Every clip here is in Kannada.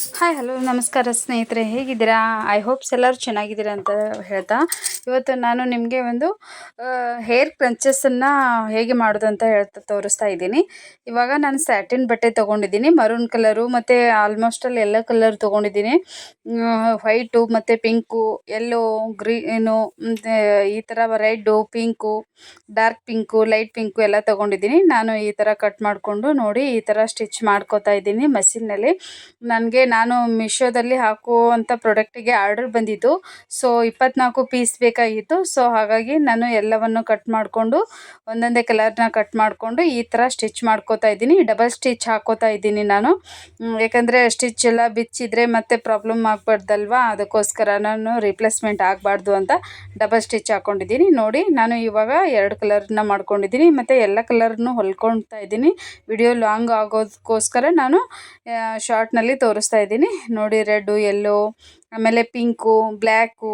ಹಾಯ್ ಹಲೋ ನಮಸ್ಕಾರ ಸ್ನೇಹಿತರೆ, ಹೇಗಿದ್ದೀರಾ? ಐ ಹೋಪ್ಸ್ ಎಲ್ಲರೂ ಚೆನ್ನಾಗಿದ್ದೀರಾ ಅಂತ ಹೇಳ್ತಾ ಇವತ್ತು ನಾನು ನಿಮಗೆ ಒಂದು ಹೇರ್ ಕ್ರಂಚಸ್ಸನ್ನು ಹೇಗೆ ಮಾಡೋದು ಅಂತ ತೋರಿಸ್ತಾ ಇದ್ದೀನಿ. ಇವಾಗ ನಾನು ಸ್ಯಾಟಿನ್ ಬಟ್ಟೆ ತೊಗೊಂಡಿದ್ದೀನಿ, ಮರೂನ್ ಕಲರು ಮತ್ತು ಆಲ್ಮೋಸ್ಟಲ್ಲಿ ಎಲ್ಲ ಕಲರ್ ತೊಗೊಂಡಿದ್ದೀನಿ. ವೈಟು ಮತ್ತು ಪಿಂಕು, ಯೆಲ್ಲೋ, ಗ್ರೀನು ಮತ್ತು ಈ ಥರ red, pink, dark pink, light pink ಎಲ್ಲ ತೊಗೊಂಡಿದ್ದೀನಿ. ನಾನು ಈ ಥರ ಕಟ್ ಮಾಡಿಕೊಂಡು ನೋಡಿ ಈ ಥರ ಸ್ಟಿಚ್ ಮಾಡ್ಕೋತಾ ಇದ್ದೀನಿ ಮಷಿನ್ನಲ್ಲಿ. ನಾನು ಮೀಶೋದಲ್ಲಿ ಹಾಕುವಂಥ ಪ್ರಾಡಕ್ಟಿಗೆ ಆರ್ಡರ್ ಬಂದಿತ್ತು. ಸೊ 24 ಪೀಸ್ ಬೇಕಾಗಿತ್ತು. ಸೊ ಹಾಗಾಗಿ ನಾನು ಎಲ್ಲವನ್ನು ಕಟ್ ಮಾಡಿಕೊಂಡು ಒಂದೊಂದೇ ಕಲರ್ನ ಕಟ್ ಮಾಡಿಕೊಂಡು ಈ ಥರ ಸ್ಟಿಚ್ ಮಾಡ್ಕೋತಾ ಇದ್ದೀನಿ. ಡಬಲ್ ಸ್ಟಿಚ್ ಹಾಕೋತಾ ಇದ್ದೀನಿ ನಾನು, ಯಾಕಂದರೆ ಸ್ಟಿಚ್ ಎಲ್ಲ ಬಿಚ್ಚಿದ್ರೆ ಮತ್ತೆ ಪ್ರಾಬ್ಲಮ್ ಆಗಬಾರ್ದಲ್ವಾ, ಅದಕ್ಕೋಸ್ಕರ ನಾನು ರಿಪ್ಲೇಸ್ಮೆಂಟ್ ಆಗಬಾರ್ದು ಅಂತ ಡಬಲ್ ಸ್ಟಿಚ್ ಹಾಕ್ಕೊಂಡಿದ್ದೀನಿ. ನೋಡಿ ನಾನು ಇವಾಗ 2 ಕಲರ್ನ ಮಾಡ್ಕೊಂಡಿದ್ದೀನಿ ಮತ್ತು ಎಲ್ಲ ಕಲರ್ನು ಹೊಲ್ಕೊಳ್ತಾ ಇದ್ದೀನಿ. ವಿಡಿಯೋ ಲಾಂಗ್ ಆಗೋದಕ್ಕೋಸ್ಕರ ನಾನು ಶಾರ್ಟ್ನಲ್ಲಿ ತೋರಿಸ್ತಾ ಇದ್ದೀನಿ. ನೋಡಿ ರೆಡ್ಡು, ಯೆಲ್ಲೋ, ಆಮೇಲೆ ಪಿಂಕು, ಬ್ಲ್ಯಾಕು,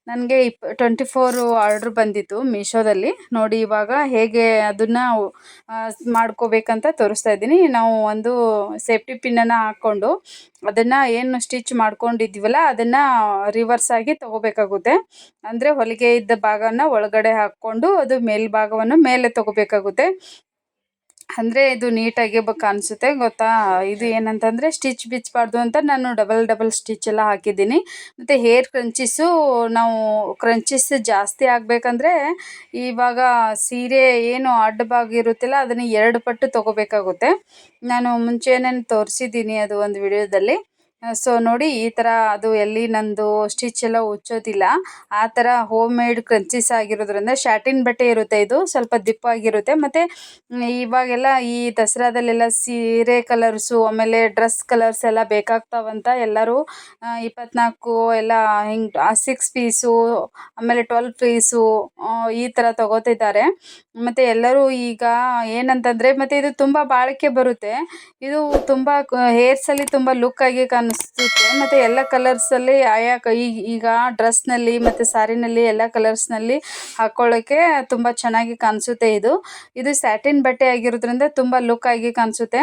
ನನಗೆ 24 ಆರ್ಡ್ರ್ ಬಂದಿತ್ತು ಮೀಶೋದಲ್ಲಿ. ನೋಡಿ ಇವಾಗ ಹೇಗೆ ಅದನ್ನು ಮಾಡ್ಕೋಬೇಕಂತ ತೋರಿಸ್ತಾ ಇದ್ದೀನಿ. ನಾವು ಒಂದು ಸೇಫ್ಟಿ ಪಿನ್ನನ್ನು ಹಾಕ್ಕೊಂಡು ಅದನ್ನು ಏನು ಸ್ಟಿಚ್ ಮಾಡ್ಕೊಂಡಿದ್ದೀವಲ್ಲ ಅದನ್ನು ರಿವರ್ಸ್ ಆಗಿ ತೊಗೋಬೇಕಾಗುತ್ತೆ. ಅಂದರೆ ಹೊಲಿಗೆ ಇದ್ದ ಭಾಗನ ಒಳಗಡೆ ಹಾಕ್ಕೊಂಡು ಅದು ಮೇಲ್ಭಾಗವನ್ನು ಮೇಲೆ ತೊಗೋಬೇಕಾಗುತ್ತೆ. ಅಂದರೆ ಇದು ನೀಟಾಗಿ ಕಾಣಿಸುತ್ತೆ ಗೊತ್ತಾ. ಇದು ಏನಂತಂದರೆ ಸ್ಟಿಚ್ ಬಿಚ್ಚಬಾರ್ದು ಅಂತ ನಾನು ಡಬಲ್ ಸ್ಟಿಚ್ ಎಲ್ಲ ಹಾಕಿದ್ದೀನಿ. ಮತ್ತು ಹೇರ್ ಕ್ರಂಚಿಸು ನಾವು ಕ್ರಂಚಿಸ್ ಜಾಸ್ತಿ ಆಗಬೇಕಂದ್ರೆ ಇವಾಗ ಸೀರೆ ಏನು ಅಡ್ಡಭಾಗ ಇರುತ್ತಲ್ಲ ಅದನ್ನು 2 ಪಟ್ಟು ತೊಗೋಬೇಕಾಗುತ್ತೆ. ನಾನು ಮುಂಚೆನೇ ತೋರಿಸಿದ್ದೀನಿ ಅದು ಒಂದು ವಿಡಿಯೋದಲ್ಲಿ. ಸೊ ನೋಡಿ ಈ ಥರ ಅದು ಎಲ್ಲಿ ನಂದು ಸ್ಟಿಚ್ ಎಲ್ಲ ಉಚ್ಚೋದಿಲ್ಲ. ಆ ಥರ ಹೋಮ್ ಮೇಡ್ ಕ್ರಂಚಿಸ್ ಆಗಿರೋದ್ರಿಂದ ಶಾಟಿನ್ ಬಟ್ಟೆ ಇರುತ್ತೆ, ಇದು ಸ್ವಲ್ಪ ದಿಪ್ಪಾಗಿರುತ್ತೆ. ಮತ್ತು ಇವಾಗೆಲ್ಲ ಈ ದಸರಾದಲ್ಲೆಲ್ಲ ಸೀರೆ ಕಲರ್ಸು ಆಮೇಲೆ ಡ್ರೆಸ್ ಕಲರ್ಸ್ ಎಲ್ಲ ಬೇಕಾಗ್ತಾವಂತ ಎಲ್ಲರೂ 24 ಎಲ್ಲ ಹಿಂಗೆ 6 ಪೀಸು ಆಮೇಲೆ 12 ಪೀಸು ಈ ಥರ ತೊಗೋತಿದ್ದಾರೆ. ಮತ್ತು ಎಲ್ಲರೂ ಈಗ ಏನಂತಂದರೆ ಮತ್ತು ಇದು ತುಂಬ ಬಾಳಿಕೆ ಬರುತ್ತೆ. ಇದು ತುಂಬ ಹೇರ್ಸಲ್ಲಿ ತುಂಬ ಲುಕ್ಕಾಗಿ ಕಾಣಿಸುತ್ತೆ. ಮತ್ತು ಎಲ್ಲ ಕಲರ್ಸಲ್ಲಿ ಈಗ ಡ್ರೆಸ್ನಲ್ಲಿ ಮತ್ತು ಸ್ಯಾರಿನಲ್ಲಿ ಎಲ್ಲ ಕಲರ್ಸ್ನಲ್ಲಿ ಹಾಕ್ಕೊಳ್ಳೋಕ್ಕೆ ತುಂಬ ಚೆನ್ನಾಗಿ ಕಾಣಿಸುತ್ತೆ. ಇದು ಸ್ಯಾಟಿನ್ ಬಟ್ಟೆ ಆಗಿರೋದ್ರಿಂದ ತುಂಬ ಲುಕ್ಕಾಗಿ ಕಾಣಿಸುತ್ತೆ.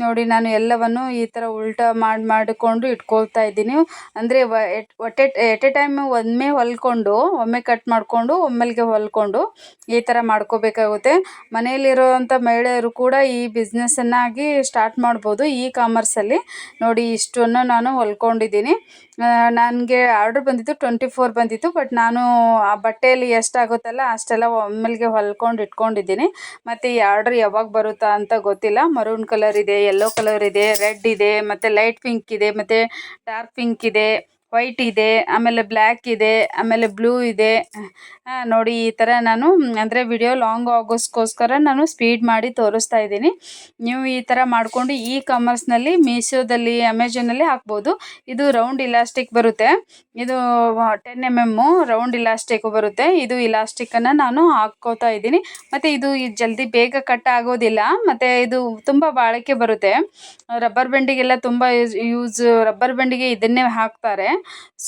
ನೋಡಿ ನಾನು ಎಲ್ಲವನ್ನು ಈ ಥರ ಉಲ್ಟಾ ಮಾಡಿಕೊಂಡು ಇಟ್ಕೊಳ್ತಾ ಇದ್ದೀನಿ. ಅಂದರೆ ಎಟ್ ಎ ಟೈಮ್ ಒಮ್ಮೆ ಹೊಲ್ಕೊಂಡು ಒಮ್ಮೆ ಕಟ್ ಮಾಡಿಕೊಂಡು ಒಮ್ಮೆಲ್ಗೆ ಹೊಲ್ಕೊಂಡು ಈ ಥರ ಮಾಡ್ಕೋಬೇಕಾಗುತ್ತೆ. ಮನೆಯಲ್ಲಿರುವಂಥ ಮಹಿಳೆಯರು ಕೂಡ ಈ ಬಿಸ್ನೆಸ್ಸನ್ನಾಗಿ ಸ್ಟಾರ್ಟ್ ಮಾಡ್ಬೋದು ಇ ಕಾಮರ್ಸಲ್ಲಿ. ನೋಡಿ ಇಷ್ಟನ್ನು ನಾನು ಹೊಲ್ಕೊಂಡಿದ್ದೀನಿ. ನನಗೆ ಆರ್ಡ್ರ್ ಬಂದಿತ್ತು 24 ಬಂದಿತ್ತು. ಬಟ್ ನಾನು ಆ ಬಟ್ಟೆಯಲ್ಲಿ ಎಷ್ಟಾಗುತ್ತಲ್ಲ ಅಷ್ಟೆಲ್ಲ ಒಮ್ಮೆಲ್ಗೆ ಹೊಲ್ಕೊಂಡು ಇಟ್ಕೊಂಡಿದ್ದೀನಿ. ಮತ್ತು ಈ ಆರ್ಡ್ರ್ ಯಾವಾಗ ಬರುತ್ತಾ ಅಂತ ಗೊತ್ತಿಲ್ಲ. ಮರೂನ್ ಕಲರ್ ಇದೆ, ಯೆಲ್ಲೋ ಕಲರ್ ಇದೆ, ರೆಡ್ ಇದೆ, ಮತ್ತು ಲೈಟ್ ಪಿಂಕ್ ಇದೆ, ಮತ್ತು ಡಾರ್ಕ್ ಪಿಂಕ್ ಇದೆ, ವೈಟ್ ಇದೆ, ಆಮೇಲೆ ಬ್ಲ್ಯಾಕ್ ಇದೆ, ಆಮೇಲೆ ಬ್ಲೂ ಇದೆ. ನೋಡಿ ಈ ಥರ ನಾನು ಅಂದರೆ ವಿಡಿಯೋ ಲಾಂಗ್ ಆಗೋಸ್ಕೋಸ್ಕರ ನಾನು ಸ್ಪೀಡ್ ಮಾಡಿ ತೋರಿಸ್ತಾ ಇದ್ದೀನಿ. ನೀವು ಈ ಥರ ಮಾಡಿಕೊಂಡು ಇ ಕಾಮರ್ಸ್ನಲ್ಲಿ ಮೀಶೋದಲ್ಲಿ ಅಮೆಝಾನಲ್ಲಿ ಹಾಕ್ಬೋದು. ಇದು ರೌಂಡ್ ಇಲಾಸ್ಟಿಕ್ ಬರುತ್ತೆ. ಇದು 10 mm ರೌಂಡ್ ಇಲಾಸ್ಟಿಕ್ ಬರುತ್ತೆ. ಇದು ಇಲಾಸ್ಟಿಕ್ಕನ್ನು ನಾನು ಹಾಕ್ಕೋತಾ ಇದ್ದೀನಿ. ಮತ್ತು ಇದು ಜಲ್ದಿ ಬೇಗ ಕಟ್ ಆಗೋದಿಲ್ಲ ಮತ್ತು ಇದು ತುಂಬ ಬಾಳಿಕೆ ಬರುತ್ತೆ. ರಬ್ಬರ್ ಬ್ಯಾಂಡಿಗೆಲ್ಲ ತುಂಬ ರಬ್ಬರ್ ಬ್ಯಾಂಡಿಗೆ ಇದನ್ನೇ ಹಾಕ್ತಾರೆ.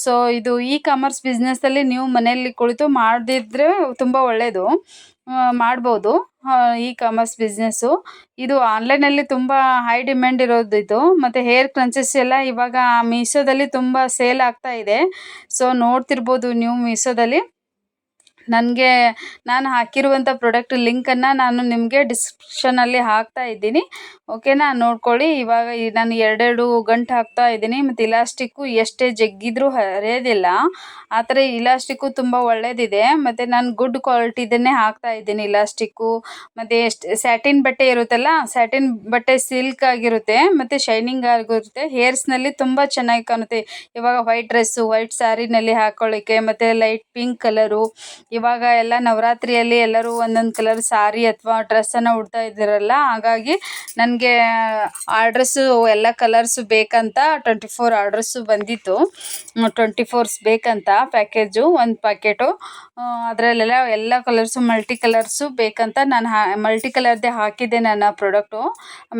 ಸೊ ಇದು ಇ ಕಾಮರ್ಸ್ ಬಿಸ್ನೆಸ್ಸಲ್ಲಿ ನೀವು ಮನೆಯಲ್ಲಿ ಕುಳಿತು ಮಾಡದಿದ್ದರೆ ತುಂಬ ಒಳ್ಳೆಯದು, ಮಾಡ್ಬೋದು ಇ ಕಾಮರ್ಸ್ ಬಿಸ್ನೆಸ್ಸು. ಇದು ಆನ್ಲೈನಲ್ಲಿ ತುಂಬ ಹೈ ಡಿಮ್ಯಾಂಡ್ ಇರೋದು ಇದು. ಮತ್ತು ಹೇರ್ ಕ್ರಂಚಸ್ ಎಲ್ಲ ಇವಾಗ ಮೀಶೋದಲ್ಲಿ ತುಂಬ ಸೇಲ್ ಆಗ್ತಾ ಇದೆ. ಸೊ ನೋಡ್ತಿರ್ಬೋದು ನೀವು ಮೀಶೋದಲ್ಲಿ. ನಾನು ಹಾಕಿರುವಂಥ ಪ್ರಾಡಕ್ಟ್ ಲಿಂಕನ್ನು ನಾನು ನಿಮಗೆ ಡಿಸ್ಕ್ರಿಪ್ಷನಲ್ಲಿ ಹಾಕ್ತಾ ಇದ್ದೀನಿ, ಓಕೆನಾ, ನೋಡ್ಕೊಳ್ಳಿ. ಇವಾಗ ನಾನು 2 ಗಂಟೆ ಹಾಕ್ತಾ ಇದ್ದೀನಿ. ಮತ್ತು ಇಲಾಸ್ಟಿಕ್ಕು ಎಷ್ಟೇ ಜಗ್ಗಿದ್ರೂ ಹರಿಯೋದಿಲ್ಲ. ಆ ಥರ ಇಲಾಸ್ಟಿಕ್ಕು ತುಂಬ ಒಳ್ಳೆಯದಿದೆ. ಮತ್ತು ನಾನು ಗುಡ್ ಕ್ವಾಲಿಟಿದನ್ನೇ ಹಾಕ್ತಾ ಇದ್ದೀನಿ ಇಲಾಸ್ಟಿಕ್ಕು. ಮತ್ತು ಸ್ಯಾಟಿನ್ ಬಟ್ಟೆ ಇರುತ್ತಲ್ಲ, ಸ್ಯಾಟಿನ್ ಬಟ್ಟೆ ಸಿಲ್ಕ್ ಆಗಿರುತ್ತೆ ಮತ್ತು ಶೈನಿಂಗ್ ಆಗಿರುತ್ತೆ. ಹೇರ್ಸ್ನಲ್ಲಿ ತುಂಬ ಚೆನ್ನಾಗಿ ಕಾಣುತ್ತೆ. ಇವಾಗ ವೈಟ್ ಡ್ರೆಸ್ಸು, ವೈಟ್ ಸ್ಯಾರಿನಲ್ಲಿ ಹಾಕ್ಕೊಳ್ಳೋಕ್ಕೆ, ಮತ್ತು ಲೈಟ್ ಪಿಂಕ್ ಕಲರು. ಇವಾಗ ಎಲ್ಲ ನವರಾತ್ರಿಯಲ್ಲಿ ಎಲ್ಲರೂ ಒಂದೊಂದು ಕಲರ್ ಸಾರಿ ಅಥವಾ ಡ್ರೆಸ್ಸನ್ನು ಉಡ್ತಾ ಇದ್ದೀರಲ್ಲ, ಹಾಗಾಗಿ ನನಗೆ ಆರ್ಡ್ರಸ್ಸು ಎಲ್ಲ ಕಲರ್ಸು ಬೇಕಂತ 24 ಆರ್ಡ್ರಸ್ಸು ಬಂದಿತ್ತು. 24 ಬೇಕಂತ ಪ್ಯಾಕೇಜು, ಒಂದು ಪ್ಯಾಕೆಟು. ಅದರಲ್ಲೆಲ್ಲ ಎಲ್ಲ ಕಲರ್ಸು ಮಲ್ಟಿ ಕಲರ್ಸು ಬೇಕಂತ ನಾನು ಮಲ್ಟಿ ಕಲರ್ದೇ ಹಾಕಿದ್ದೆ ನನ್ನ ಪ್ರಾಡಕ್ಟು.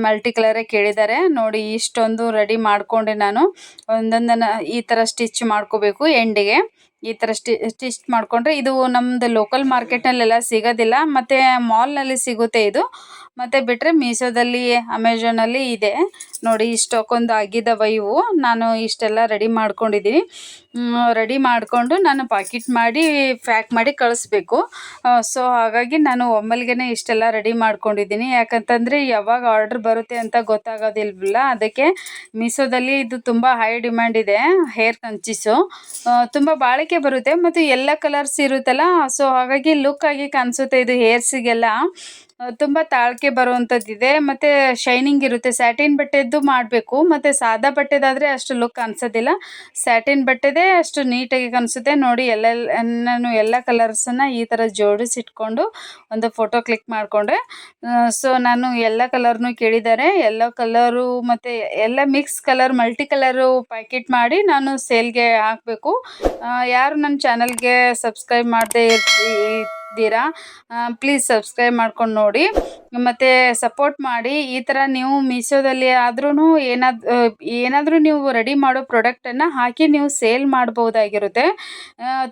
ಮಲ್ಟಿ ಕಲರೇ ಕೇಳಿದ್ದಾರೆ. ನೋಡಿ ಇಷ್ಟೊಂದು ರೆಡಿ ಮಾಡಿಕೊಂಡೆ ನಾನು. ಒಂದೊಂದನ್ನು ಈ ಥರ ಸ್ಟಿಚ್ ಮಾಡ್ಕೋಬೇಕು ಎಂಡಿಗೆ. ಈ ಥರ ಸ್ಟಿಚ್ ಮಾಡಿಕೊಂಡ್ರೆ ಇದು ನಮ್ಮದು ಲೋಕಲ್ ಮಾರ್ಕೆಟ್ನಲ್ಲೆಲ್ಲ ಸಿಗೋದಿಲ್ಲ. ಮತ್ತು ಮಾಲ್ನಲ್ಲಿ ಸಿಗುತ್ತೆ ಇದು. ಮತ್ತು ಬಿಟ್ಟರೆ ಮೀಶೋದಲ್ಲಿ ಅಮೆಝಾನಲ್ಲಿ ಇದೆ ನೋಡಿ. ಇಷ್ಟಕ್ಕೊಂದು ಆಗಿದ್ದಾವೆ ಇವು. ನಾನು ಇಷ್ಟೆಲ್ಲ ರೆಡಿ ಮಾಡ್ಕೊಂಡಿದ್ದೀನಿ. ರೆಡಿ ಮಾಡಿಕೊಂಡು ನಾನು ಪಾಕಿಟ್ ಮಾಡಿ ಪ್ಯಾಕ್ ಮಾಡಿ ಕಳಿಸ್ಬೇಕು. ಸೊ ಹಾಗಾಗಿ ನಾನು ಒಮ್ಮೆಲ್ಗೆ ಇಷ್ಟೆಲ್ಲ ರೆಡಿ ಮಾಡ್ಕೊಂಡಿದ್ದೀನಿ. ಯಾಕಂತಂದರೆ ಯಾವಾಗ ಆರ್ಡ್ರ್ ಬರುತ್ತೆ ಅಂತ ಗೊತ್ತಾಗೋದಿಲ್ವಲ್ಲ, ಅದಕ್ಕೆ ಮೀಶೋದಲ್ಲಿ ಇದು ತುಂಬ ಹೈ ಡಿಮ್ಯಾಂಡ್ ಇದೆ ಹೇರ್ ಕಂಚೀಸು. ತುಂಬ ಬಾಳಿಕೆ ಬರುತ್ತೆ ಮತ್ತು ಎಲ್ಲ ಕಲರ್ಸ್ ಇರುತ್ತಲ್ಲ, ಸೊ ಹಾಗಾಗಿ ಲುಕ್ಕಾಗಿ ಕಾಣಿಸುತ್ತೆ. ಇದು ಹೇರ್ಸಿಗೆಲ್ಲ ತುಂಬ ತಾಳಿಕೆ ಬರುವಂಥದ್ದಿದೆ ಮತ್ತು ಶೈನಿಂಗ್ ಇರುತ್ತೆ. ಸ್ಯಾಟಿನ್ ಬಟ್ಟೆದ್ದು ಮಾಡಬೇಕು, ಮತ್ತು ಸಾದಾ ಬಟ್ಟೆದಾದರೆ ಅಷ್ಟು ಲುಕ್ ಅನಿಸೋದಿಲ್ಲ. ಸ್ಯಾಟಿನ್ ಬಟ್ಟೆದೇ ಅಷ್ಟು ನೀಟಾಗಿ ಕಾಣಿಸುತ್ತೆ ನೋಡಿ. ನಾನು ಎಲ್ಲ ಕಲರ್ಸನ್ನು ಈ ಥರ ಜೋಡಿಸಿಟ್ಕೊಂಡು ಒಂದು ಫೋಟೋ ಕ್ಲಿಕ್ ಮಾಡಿಕೊಂಡೆ. ಸೊ ನಾನು ಎಲ್ಲ ಕಲರ್ನೂ ಕೇಳಿದ್ದಾರೆ. ಎಲ್ಲ ಕಲರು ಮತ್ತು ಎಲ್ಲ mix colour, multi colour packet ಮಾಡಿ ನಾನು ಸೇಲ್ಗೆ ಹಾಕಬೇಕು. ಯಾರು ನನ್ನ ಚಾನಲ್ಗೆ ಸಬ್ಸ್ಕ್ರೈಬ್ ಮಾಡದೇ ಇದ್ದೀರಾ, ಪ್ಲೀಸ್ ಸಬ್ಸ್ಕ್ರೈಬ್ ಮಾಡ್ಕೊಂಡು ನೋಡಿ ಮತ್ತು ಸಪೋರ್ಟ್ ಮಾಡಿ. ಈ ಥರ ನೀವು ಮೀಶೋದಲ್ಲಿ ಆದ್ರೂ ಏನಾದರೂ ನೀವು ರೆಡಿ ಮಾಡೋ ಪ್ರಾಡಕ್ಟನ್ನು ಹಾಕಿ ನೀವು ಸೇಲ್ ಮಾಡ್ಬೋದಾಗಿರುತ್ತೆ.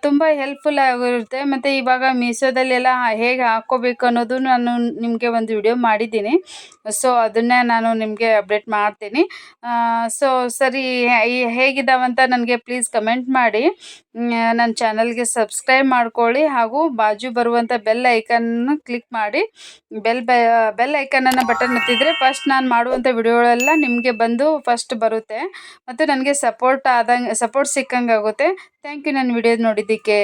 ತುಂಬ ಹೆಲ್ಪ್ಫುಲ್ ಆಗಿರುತ್ತೆ. ಮತ್ತು ಇವಾಗ ಮೀಶೋದಲ್ಲೆಲ್ಲ ಹೇಗೆ ಹಾಕ್ಕೋಬೇಕು ಅನ್ನೋದು ನಾನು ನಿಮಗೆ ಒಂದು ವಿಡಿಯೋ ಮಾಡಿದ್ದೀನಿ. ಸೊ ಅದನ್ನೇ ನಾನು ನಿಮಗೆ ಅಪ್ಡೇಟ್ ಮಾಡ್ತೀನಿ. ಸೊ ಸರಿ, ಹೇಗಿದ್ದಾವಂತ ನನಗೆ ಪ್ಲೀಸ್ ಕಮೆಂಟ್ ಮಾಡಿ. ನನ್ನ ಚಾನಲ್ಗೆ ಸಬ್ಸ್ಕ್ರೈಬ್ ಮಾಡ್ಕೊಳ್ಳಿ, ಹಾಗೂ ಬಾಜು ಬರುವಂಥ ಬೆಲ್ ಐಕನ್ನ ಕ್ಲಿಕ್ ಮಾಡಿ. ಬೆಲ್ ಐಕನನ್ನು ಬಟನ್ ಒತ್ತಿದರೆ ಫಸ್ಟ್ ನಾನು ಮಾಡುವಂಥ ವಿಡಿಯೋಗಳೆಲ್ಲ ನಿಮಗೆ ಬಂದು ಫಸ್ಟ್ ಬರುತ್ತೆ ಮತ್ತು ನನಗೆ ಸಪೋರ್ಟ್ ಸಿಕ್ಕಂಗೆ ಆಗುತ್ತೆ. ಥ್ಯಾಂಕ್ ಯು ನನ್ನ ವಿಡಿಯೋ ನೋಡಿದ್ದಕ್ಕೆ.